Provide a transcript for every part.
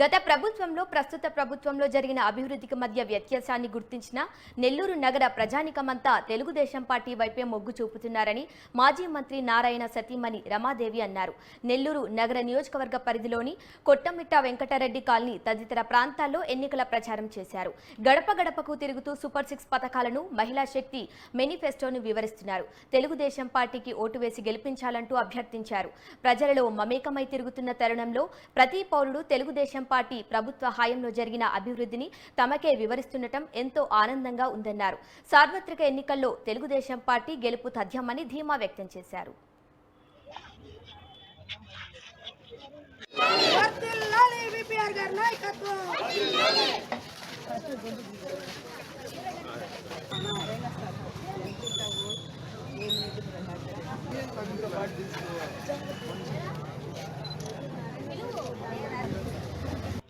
గత ప్రభుత్వంలో ప్రస్తుత ప్రభుత్వంలో జరిగిన అభివృద్ధికి మధ్య వ్యత్యాసాన్ని గుర్తించిన నెల్లూరు నగర ప్రజానికమంతా తెలుగుదేశం పార్టీ వైపే మొగ్గు చూపుతున్నారని మాజీ మంత్రి నారాయణ సతీమణి రమాదేవి అన్నారు. నెల్లూరు నగర నియోజకవర్గ పరిధిలోని కొట్టమిట్ట వెంకటరెడ్డి కాలనీ తదితర ప్రాంతాల్లో ఎన్నికల ప్రచారం చేశారు. గడప గడపకు తిరుగుతూ సూపర్ 6 పథకాలను, మహిళా శక్తి మేనిఫెస్టోను వివరిస్తున్నారు. తెలుగుదేశం పార్టీకి ఓటు వేసి గెలిపించాలంటూ అభ్యర్థించారు. ప్రజలలో మమేకమై తిరుగుతున్న తరుణంలో ప్రతి పౌరుడు తెలుగుదేశం పార్టీ ప్రభుత్వ హయాంలో జరిగిన అభివృద్ధిని తమకే వివరిస్తుండటం ఎంతో ఆనందంగా ఉందన్నారు. సార్వత్రిక ఎన్నికల్లో తెలుగుదేశం పార్టీ గెలుపు తథ్యమని ధీమా వ్యక్తం చేశారు.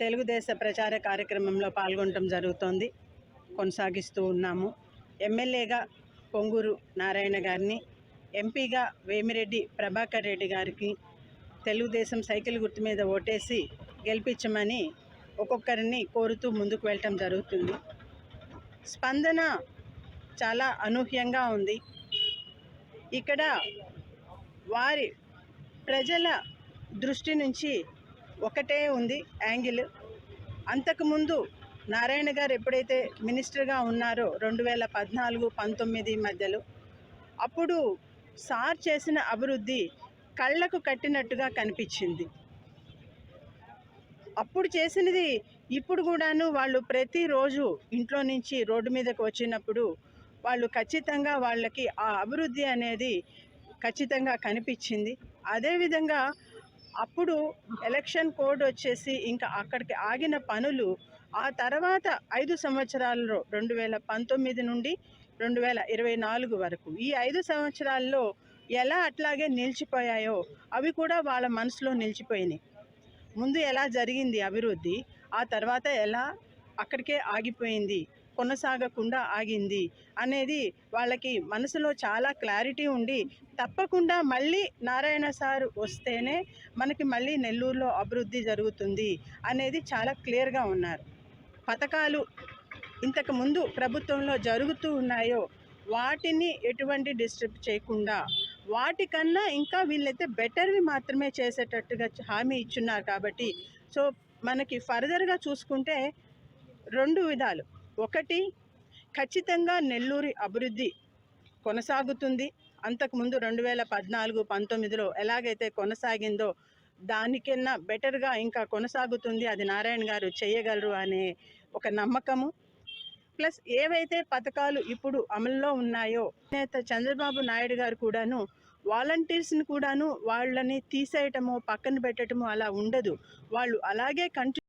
తెలుగుదేశ ప్రచార కార్యక్రమంలో పాల్గొనడం జరుగుతోంది, కొనసాగిస్తూ ఉన్నాము. ఎమ్మెల్యేగా పొంగూరు నారాయణ గారిని, ఎంపీగా వేమిరెడ్డి ప్రభాకర్ రెడ్డి గారికి తెలుగుదేశం సైకిల్ గుర్తు మీద ఓటేసి గెలిపించమని ఒక్కొక్కరిని కోరుతూ ముందుకు వెళ్ళటం జరుగుతుంది. స్పందన చాలా అనూహ్యంగా ఉంది. ఇక్కడ వారి ప్రజల దృష్టి నుంచి ఒకటే ఉంది యాంగిల్. అంతకుముందు నారాయణ గారు ఎప్పుడైతే మినిస్టర్గా ఉన్నారో 2014-19 మధ్యలో, అప్పుడు సార్ చేసిన అభివృద్ధి కళ్ళకు కట్టినట్టుగా కనిపించింది. అప్పుడు చేసినది ఇప్పుడు కూడాను వాళ్ళు ప్రతిరోజు ఇంట్లో నుంచి రోడ్డు మీదకి వచ్చినప్పుడు వాళ్ళు ఖచ్చితంగా వాళ్ళకి ఆ అభివృద్ధి అనేది ఖచ్చితంగా కనిపించింది. అదేవిధంగా అప్పుడు ఎలక్షన్ కోడ్ వచ్చేసి ఇంకా అక్కడికి ఆగిన పనులు ఆ తర్వాత 5 సంవత్సరాల్లో 2019 నుండి 2024 వరకు ఈ 5 సంవత్సరాల్లో ఎలా అట్లాగే నిలిచిపోయాయో అవి కూడా వాళ్ళ మనసులో నిలిచిపోయినాయి. ముందు ఎలా జరిగింది అభివృద్ధి, ఆ తర్వాత ఎలా అక్కడికే ఆగిపోయింది, కొనసాగకుండా ఆగింది అనేది వాళ్ళకి మనసులో చాలా క్లారిటీ ఉండి, తప్పకుండా మళ్ళీ నారాయణ సార్ వస్తేనే మనకి మళ్ళీ నెల్లూరులో అభివృద్ధి జరుగుతుంది అనేది చాలా క్లియర్గా ఉన్నారు. పథకాలు ఇంతకుముందు ప్రభుత్వంలో జరుగుతూ ఉన్నాయో వాటిని ఎటువంటి డిస్టర్బ్ చేయకుండా వాటికన్నా ఇంకా వీళ్ళైతే బెటర్వి మాత్రమే చేసేటట్టుగా హామీ ఇచ్చున్నారు. కాబట్టి సో మనకి ఫర్దర్గా చూసుకుంటే 2 విధాలు. ఒకటి, ఖచ్చితంగా నెల్లూరి అభివృద్ధి కొనసాగుతుంది. అంతకుముందు 2014-19లో ఎలాగైతే కొనసాగిందో దానికన్నా బెటర్గా ఇంకా కొనసాగుతుంది. అది నారాయణ గారు చేయగలరు అనే ఒక నమ్మకము. ప్లస్ ఏవైతే పథకాలు ఇప్పుడు అమల్లో ఉన్నాయో, నేత చంద్రబాబు నాయుడు గారు కూడాను వాలంటీర్స్ని కూడాను వాళ్ళని తీసేయటమో పక్కన పెట్టడమో అలా ఉండదు. వాళ్ళు అలాగే